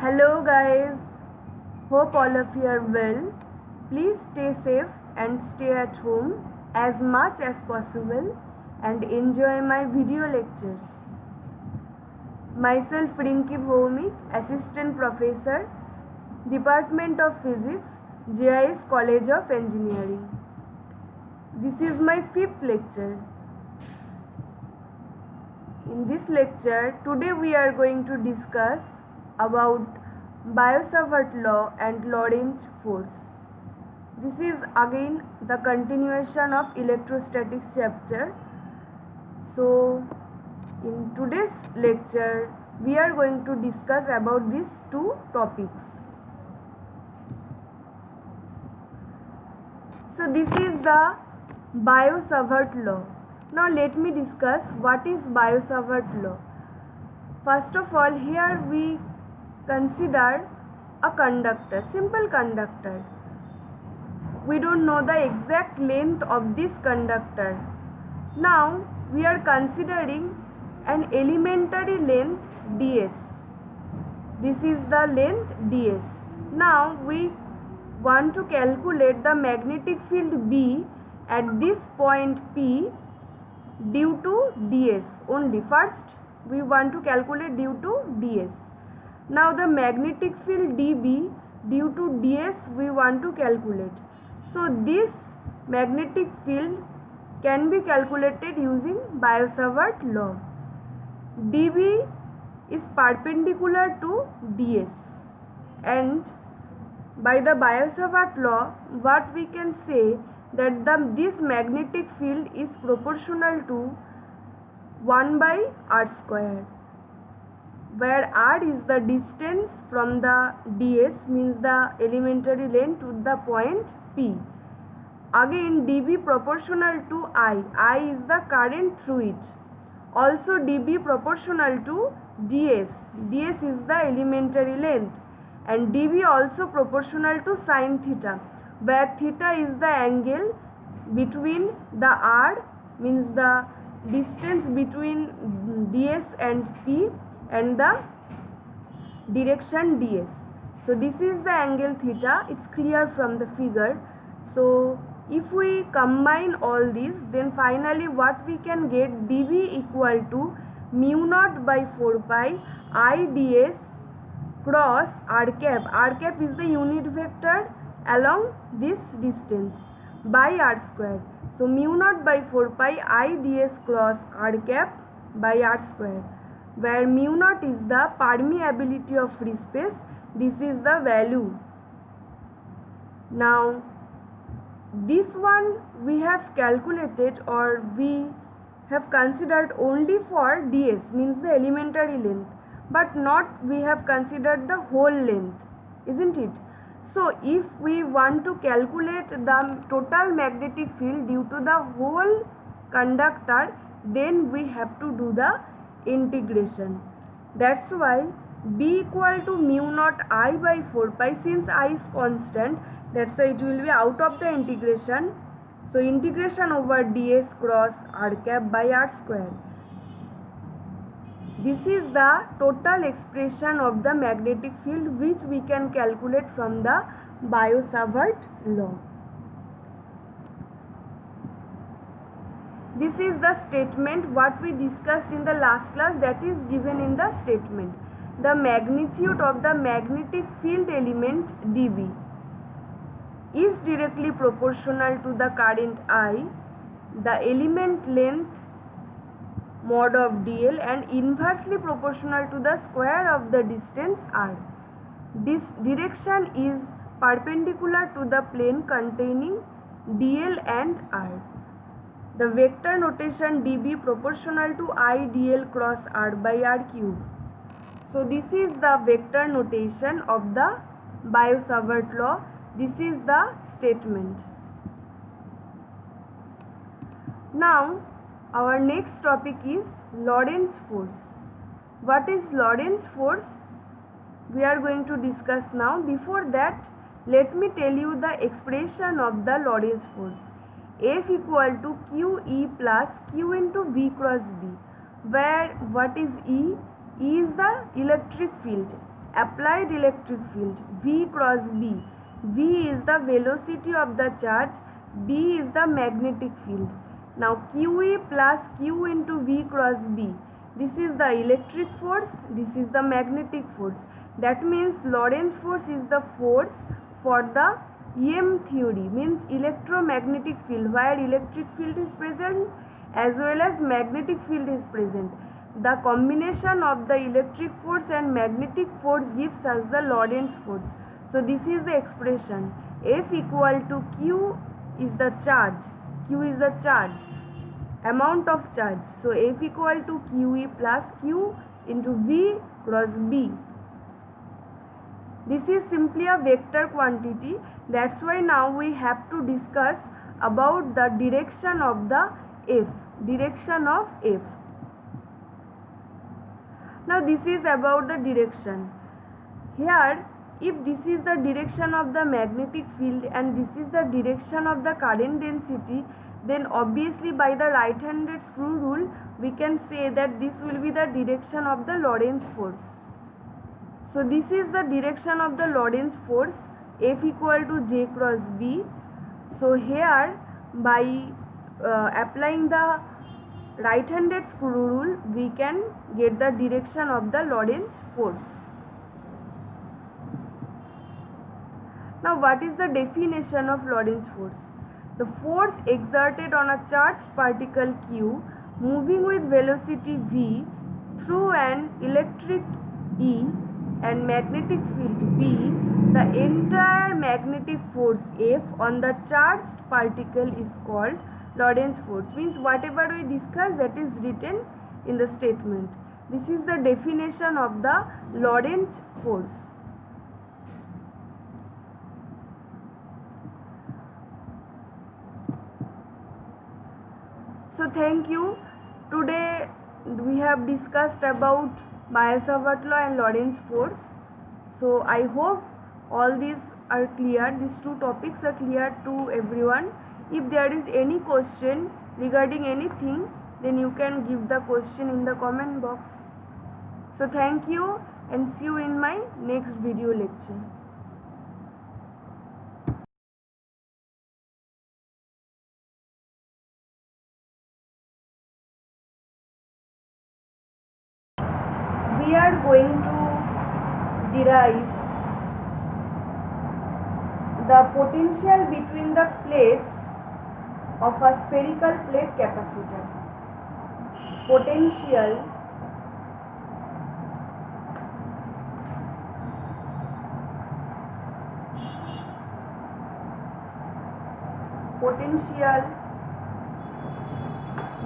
Hello guys, hope all of you are well. Please stay safe and stay at home as much as possible and enjoy my video lectures. Myself Rinki Bhoumik, Assistant Professor, Department of Physics, JIS College of Engineering. This is my 5th lecture. In this lecture, today we are going to discuss about Biot-Savart law and Lorentz force. This is again the continuation of electrostatics chapter. So in today's lecture we are going to discuss about these two topics. So this is the Biot-Savart law. Now let me discuss what is Biot-Savart law. First of all, here we consider a conductor, simple conductor. We don't know the exact length of this conductor. Now we are considering an elementary length ds. This is the length ds. Now we want to calculate the magnetic field B at this point P due to ds only. First we want to calculate due to ds. Now the magnetic field dB due to ds we want to calculate. So this magnetic field can be calculated using Biot-Savart law. dB is perpendicular to ds, and by the Biot-Savart law what we can say that this magnetic field is proportional to 1 by r square, where r is the distance from the ds, means the elementary length, to the point P. Again dB proportional to I is the current through it. Also dB proportional to ds is the elementary length, and dB also proportional to sin theta, where theta is the angle between the r, means the distance between ds and P, and the direction ds. So this is the angle theta. It's clear from the figure. So if we combine all these, then finally what we can get, dB equal to mu naught by 4 pi I ds cross r cap. R cap is the unit vector along this distance by r square. So mu naught by 4 pi I ds cross r cap by r square, where mu naught is the permeability of free space. This is the value. Now this one we have calculated, or we have considered only for ds, means the elementary length, but not we have considered the whole length, isn't it? So if we want to calculate the total magnetic field due to the whole conductor, then we have to do the integration. That's why B equal to mu naught I by 4 pi, since I is constant, that's why it will be out of the integration. So integration over ds cross r cap by r square. This is the total expression of the magnetic field which we can calculate from the Biot-Savart law. This is the statement what we discussed in the last class, that is given in the statement. The magnitude of the magnetic field element dB is directly proportional to the current I, the element length mod of dl, and inversely proportional to the square of the distance r. This direction is perpendicular to the plane containing dl and r. The vector notation dB proportional to I dl cross r by r cube. So this is the vector notation of the Biot-Savart law. This is the statement. Now our next topic is Lorentz force. What is Lorentz force? We are going to discuss now. Before that, let me tell you the expression of the Lorentz force. F equal to QE plus Q into V cross B, where what is E? E is the electric field applied electric field V cross B. V is the velocity of the charge, B is the magnetic field. Now QE plus Q into V cross B. This is the electric force, this is the magnetic force. That means Lorentz force is the force for the EM theory, means electromagnetic field, where electric field is present as well as magnetic field is present. The combination of the electric force and magnetic force gives us the Lorentz force. So this is the expression. F equal to Q is the charge. Q is the charge, amount of charge. So F equal to QE plus Q into V cross B. This is simply a vector quantity. That's why now we have to discuss about the direction of the F. Direction of F. Now this is about the direction. Here, if this is the direction of the magnetic field and this is the direction of the current density, then obviously by the right-handed screw rule we can say that this will be the direction of the Lorentz force. So this is the direction of the Lorentz force, F equal to J cross B. So here by applying the right-handed screw rule we can get the direction of the Lorentz force. Now what is the definition of Lorentz force? The force exerted on a charged particle Q moving with velocity V through an electric E and magnetic field B, the entire magnetic force F on the charged particle is called Lorentz force. Means whatever we discuss, that is written in the statement. This is the definition of the Lorentz force. So thank you. Today we have discussed about Biot-Savart law and Lorentz force. So I hope all these are clear. These two topics are clear to everyone. If there is any question regarding anything, then you can give the question in the comment box. So thank you and see you in my next video lecture. We are going to derive the potential between the plates of a spherical plate capacitor. Potential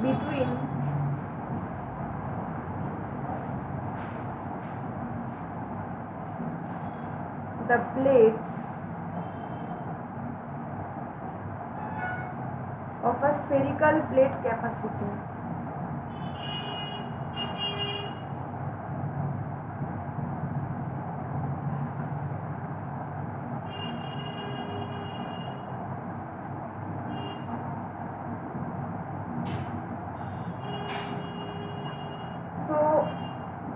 between the plates of a spherical plate capacitor. So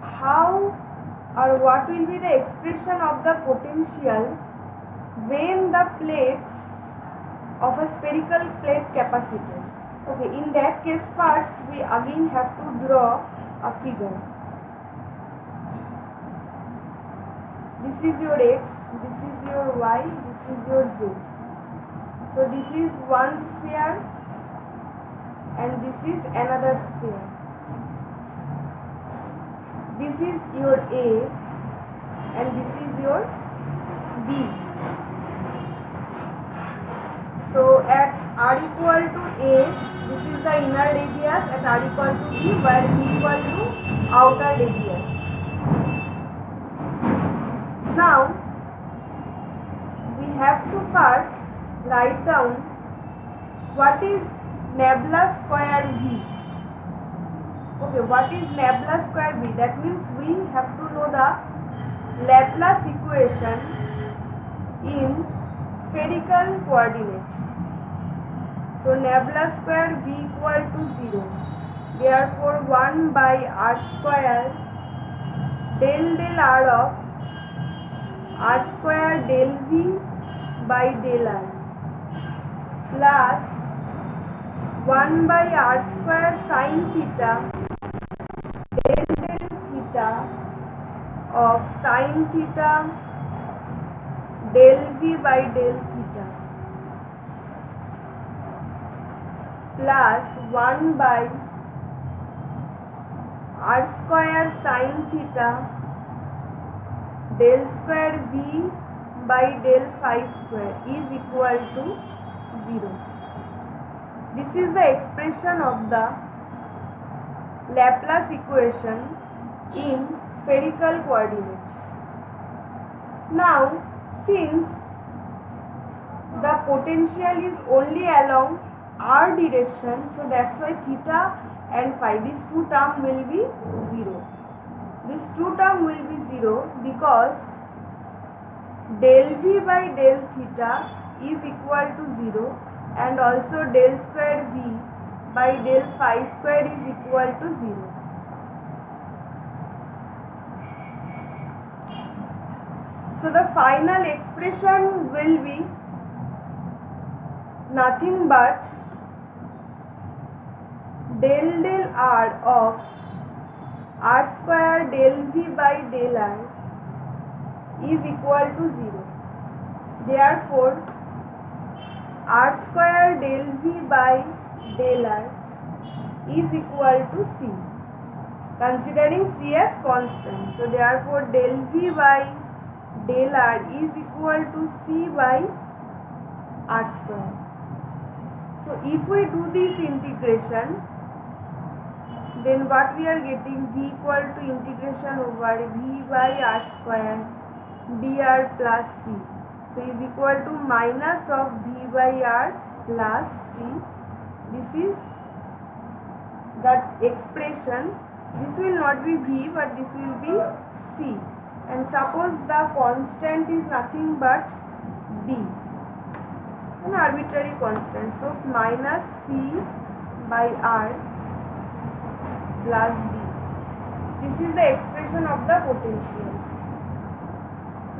how or what will be the expression of the potential when the plates of a spherical plate capacitor? Okay, in that case first we again have to draw a figure. This is your X, this is your Y, this is your Z. So this is one sphere and this is another sphere. This is your A and this is your B. So at R equal to A, this is the inner radius, at R equal to B, where B equal to outer radius. Now we have to first write down what is Nabla square V. Okay, what is Nabla square V? That means we have to know the Laplace equation in spherical coordinate. So Nabla square V equal to 0. Therefore 1 by R square del R of r square del v by del r plus 1 by r square sin theta del theta of sin theta del v by del theta plus 1 by r square sin theta del square v by del phi square is equal to 0. This is the expression of the Laplace equation in spherical coordinate. Now, since the potential is only along r direction, so that's why theta and phi, these two terms will be 0. These two terms will be 0 because del v by del theta is equal to 0 and also del square v by del phi square is equal to 0. So the final expression will be nothing but del del r of r square del v by del r is equal to 0. Therefore, r square del v by del r is equal to c, considering c as constant. So therefore, del v by del r is equal to c by r square. So if we do this integration, then what we are getting, v equal to integration over v by r square dr plus c. So is equal to minus of v by r plus c. This is the expression. This will not be v but this will be c. And suppose the constant is nothing but d, an arbitrary constant. So minus c by r plus d. This is the expression of the potential.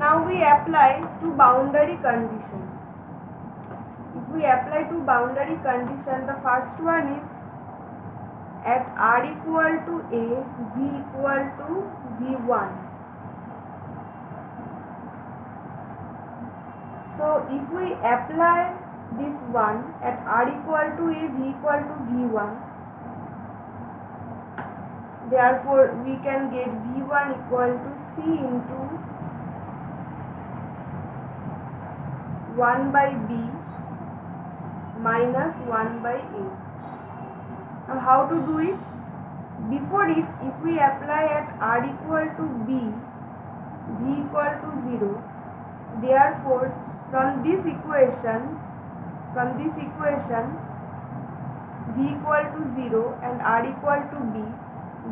Now we apply two boundary conditions. If we apply two boundary conditions, the first one is at r equal to a, v equal to v1. So if we apply this one at r equal to a, v equal to v1, therefore we can get v1 equal to c into 1 by b minus 1 by a. Now how to do it? Before it, if we apply at r equal to b, v equal to 0, therefore from this equation v equal to 0 and r equal to b,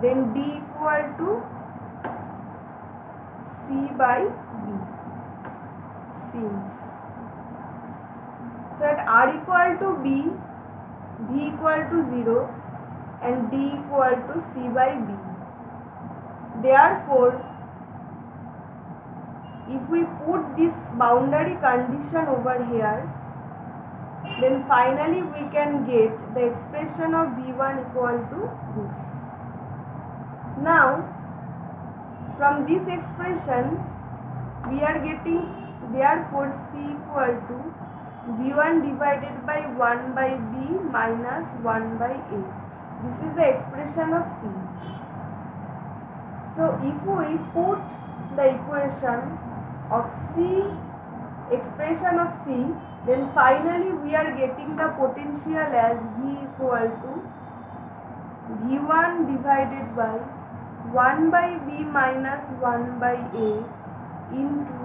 then d equal to c by b. Since so at r equal to b, v equal to 0 and d equal to c by b. Therefore, if we put this boundary condition over here, then finally we can get the expression of v1 equal to this. Now, from this expression, we are getting therefore c equal to v1 divided by 1 by b minus 1 by a. This is the expression of c. So if we put the equation of c, expression of c, then finally we are getting the potential as v equal to v1 divided by 1 by b minus 1 by a into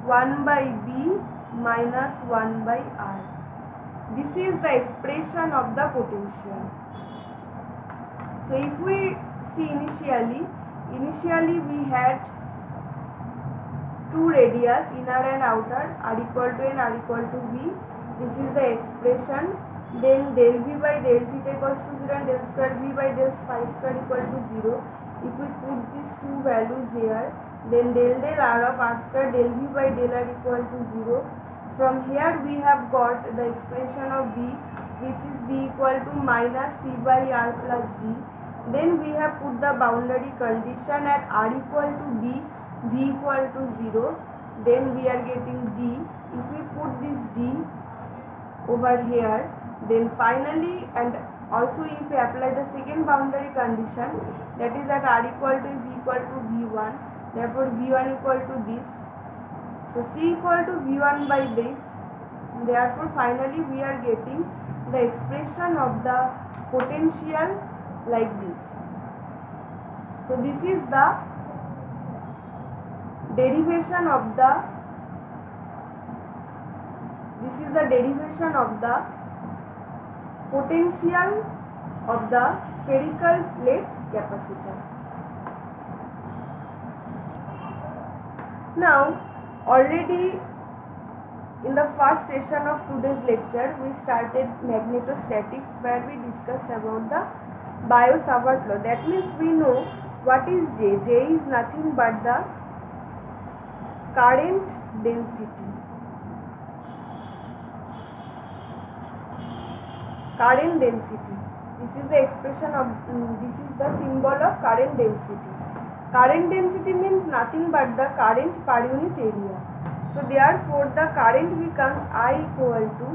1 by b minus 1 by r. This is the expression of the potential. So if we see initially we had two radius, inner and outer, r equal to n, r equal to v. This is the expression. Then del v by del theta equals to 0 and del square v by del phi square equal to 0. If we put these two values here, then del r of r square del v by del r equal to 0. From here we have got the expression of b, which is b equal to minus c by r plus d. Then we have put the boundary condition at r equal to b, v equal to 0. Then we are getting d. If we put this d over here, then finally, and also if we apply the second boundary condition, that is at r equal to v equal to v1, therefore v1 equal to this, so c equal to v1 by this, therefore finally we are getting the expression of the potential like this. So this is the derivation of the potential of the spherical plate capacitor. Now, already in the first session of today's lecture, we started magnetostatics, where we discussed about the Biot-Savart law. That means we know what is J. J is nothing but the current density. Current density. This is the expression of, this is the symbol of current density. Current density means nothing but the current per unit area. So therefore the current becomes I equal to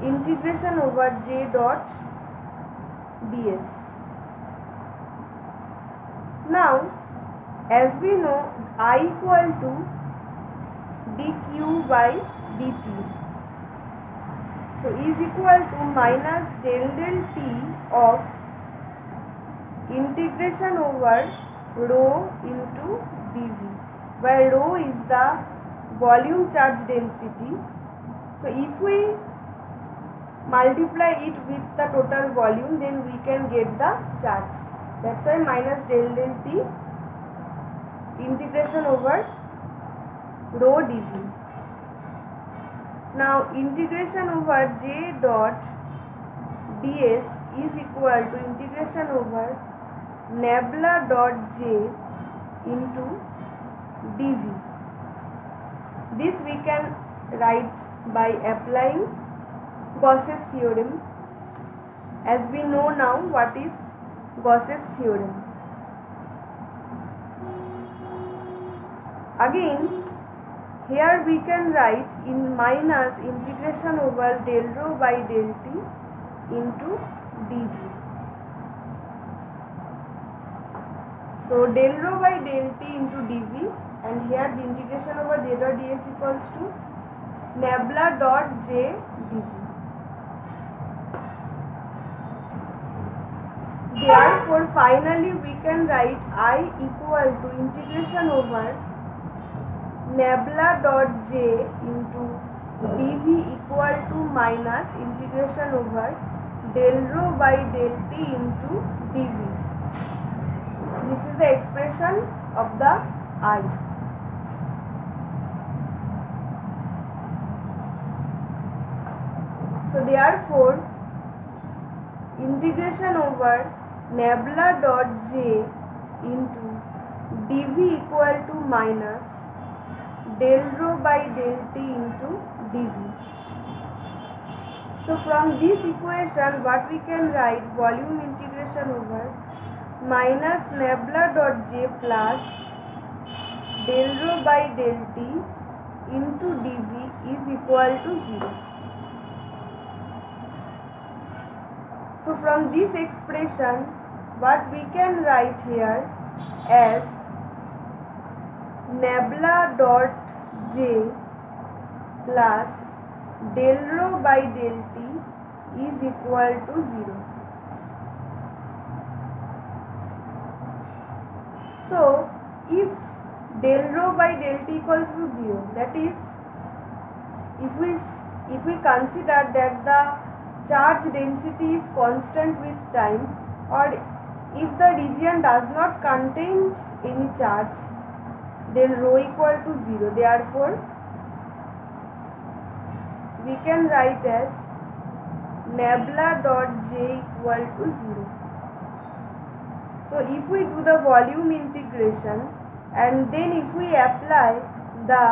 integration over J dot ds. Now as we know, I equal to dq by dt. So is equal to minus del t of integration over rho into dv, where rho is the volume charge density. So if we multiply it with the total volume, then we can get the charge. That's why minus del t integration over rho dv. Now integration over J dot ds is equal to integration over nabla dot J into dv. This we can write by applying Gauss's theorem. As we know now what is Gauss's theorem. Again, here we can write in minus integration over del rho by del t into dv. So del rho by del t into dv, and here the integration over j dot ds equals to nabla dot j dv. Therefore finally we can write I equal to integration over nabla dot j into dv equal to minus integration over del rho by del t into dv. This is the expression of the I. So therefore integration over nabla dot j into dv equal to minus del rho by del t into dv. So from this equation what we can write, volume integration over minus nabla dot j plus del rho by del t into dv is equal to 0. So from this expression what we can write here as nabla dot j plus del rho by del t is equal to 0. So if del rho by del t equals to 0, that is, if we consider that the charge density is constant with time, or if the region does not contain any charge, then rho equal to 0. Therefore we can write as nabla dot j equal to 0. So if we do the volume integration and then if we apply the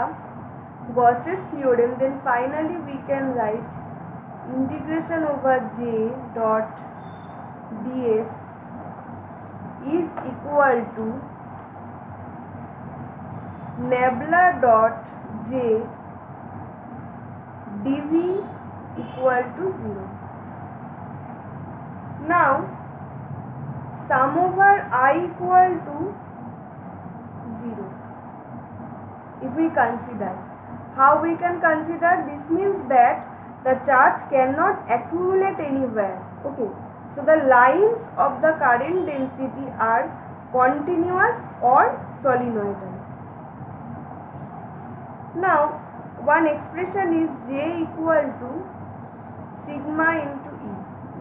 Gauss's theorem, then finally we can write integration over j dot ds is equal to nabla dot j dv equal to 0. Now sum over I equal to 0. If we consider, how we can consider? This means that the charge cannot accumulate anywhere. Okay, so the lines of the current density are continuous or solenoidal. Now one expression is j equal to sigma into E.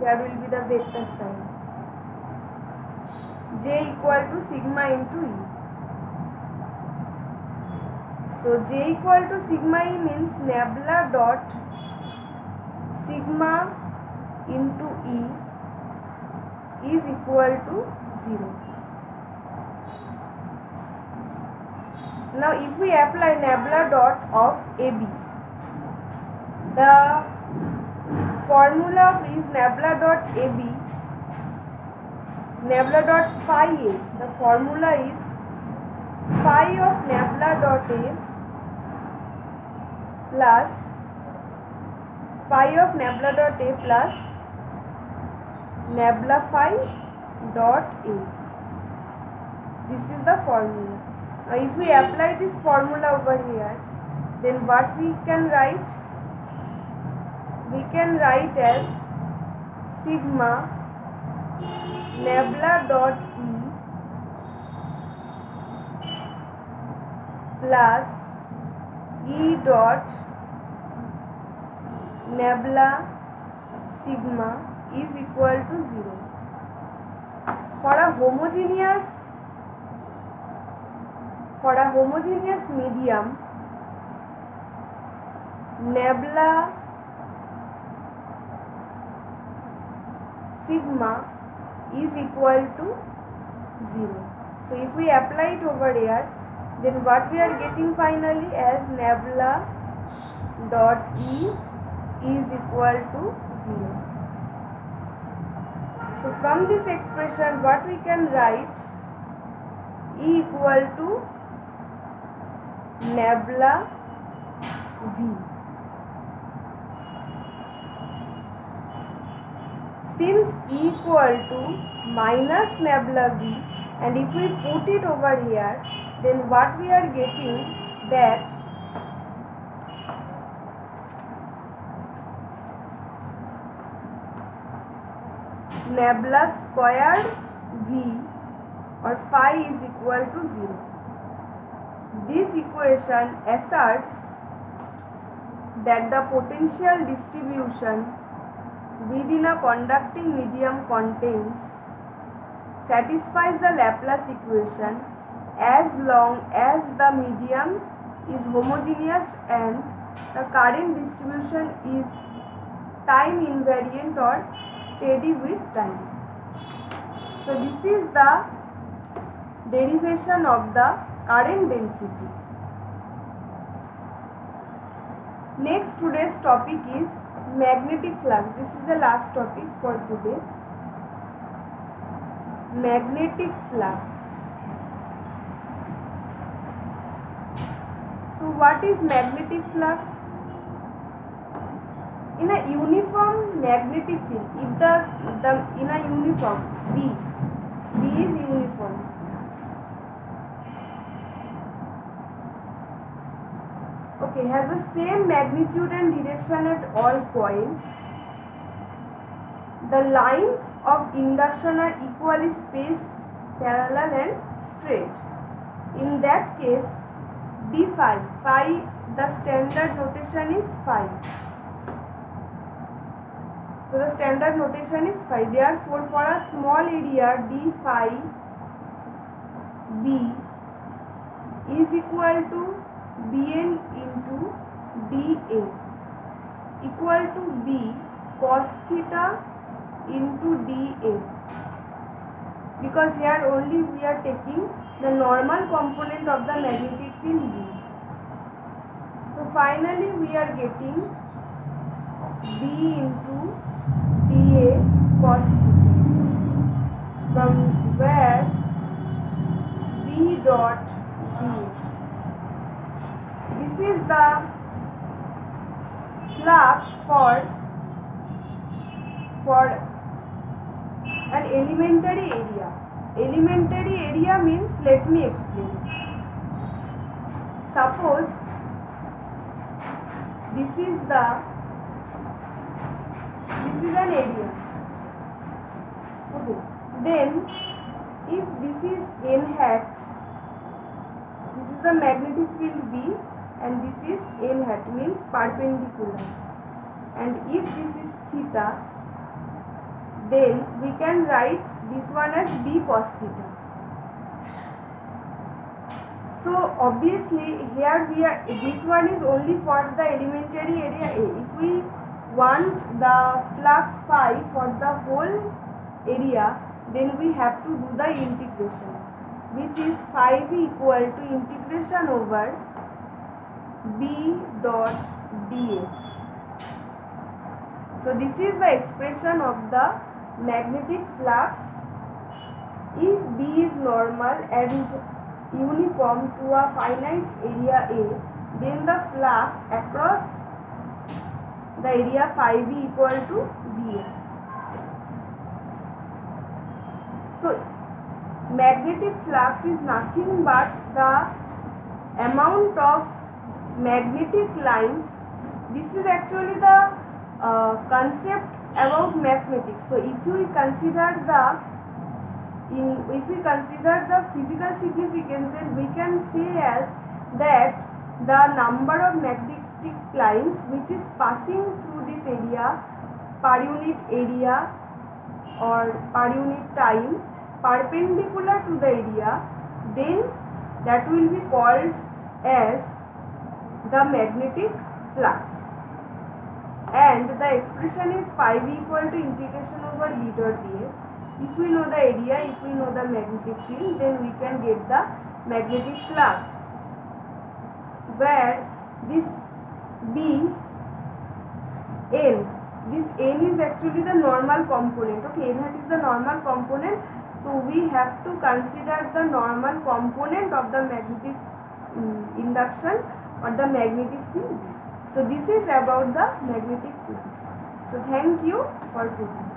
There will be the vector sign. J equal to sigma into E. So j equal to sigma E means nabla dot sigma into E is equal to 0. Now if we apply nabla dot of AB, the formula is nabla dot AB, nabla dot phi A. The formula is phi of nabla dot A plus phi of nabla dot A plus nabla phi dot A. This is the formula. Now if we apply this formula over here, then what we can write? We can write as sigma nabla dot E plus E dot nabla sigma is equal to 0. For a homogeneous medium, nabla sigma is equal to 0. So if we apply it over here, then what we are getting finally as nabla dot E is equal to 0. So from this expression, what we can write? E equal to nabla V. Since E equal to minus nabla V, and if we put it over here, then what we are getting, that nabla squared V or phi is equal to 0. This equation asserts that the potential distribution within a conducting medium satisfies the Laplace equation as long as the medium is homogeneous and the current distribution is time invariant or steady with time. So this is the derivation of the current density. Next, today's topic is magnetic flux. This is the last topic for today. Magnetic flux. So what is magnetic flux? In a uniform magnetic field, if in a uniform B is uniform, okay, has the same magnitude and direction at all points, the lines of induction are equally spaced, parallel and straight. In that case, d phi, the standard notation is phi. So the standard notation is phi. Therefore, for a small area, d phi B is equal to Bn into dA equal to B cos theta into dA, because here only we are taking the normal component of the magnetic field B. So finally we are getting B into dA cos theta, from where B dot dA. This is the flux for an elementary area. Elementary area means, let me explain. Suppose this is an area. Okay. Then if this is n hat, this is the magnetic field B, and this is n hat, means perpendicular. And if this is theta, then we can write this one as B cos theta. So obviously here this one is only for the elementary area A. If we want the flux phi for the whole area, then we have to do the integration, which is phi b equal to integration over B dot dA. So this is the expression of the magnetic flux if B is normal and uniform to a finite area A, then the flux across the area phi b equal to dA. So magnetic flux is nothing but the amount of magnetic lines. This is actually the concept about mathematics. So if we consider the physical significance, then we can say as that the number of magnetic lines which is passing through this area per unit area or per unit time perpendicular to the area, then that will be called as the magnetic flux. And the expression is phi b equal to integration over B dot dA. If we know the area, if we know the magnetic field, then we can get the magnetic flux, where this this n is actually the normal component. Okay, that is the normal component. So we have to consider the normal component of the magnetic induction or the magnetic field. So this is about the magnetic flux. So thank you for listening.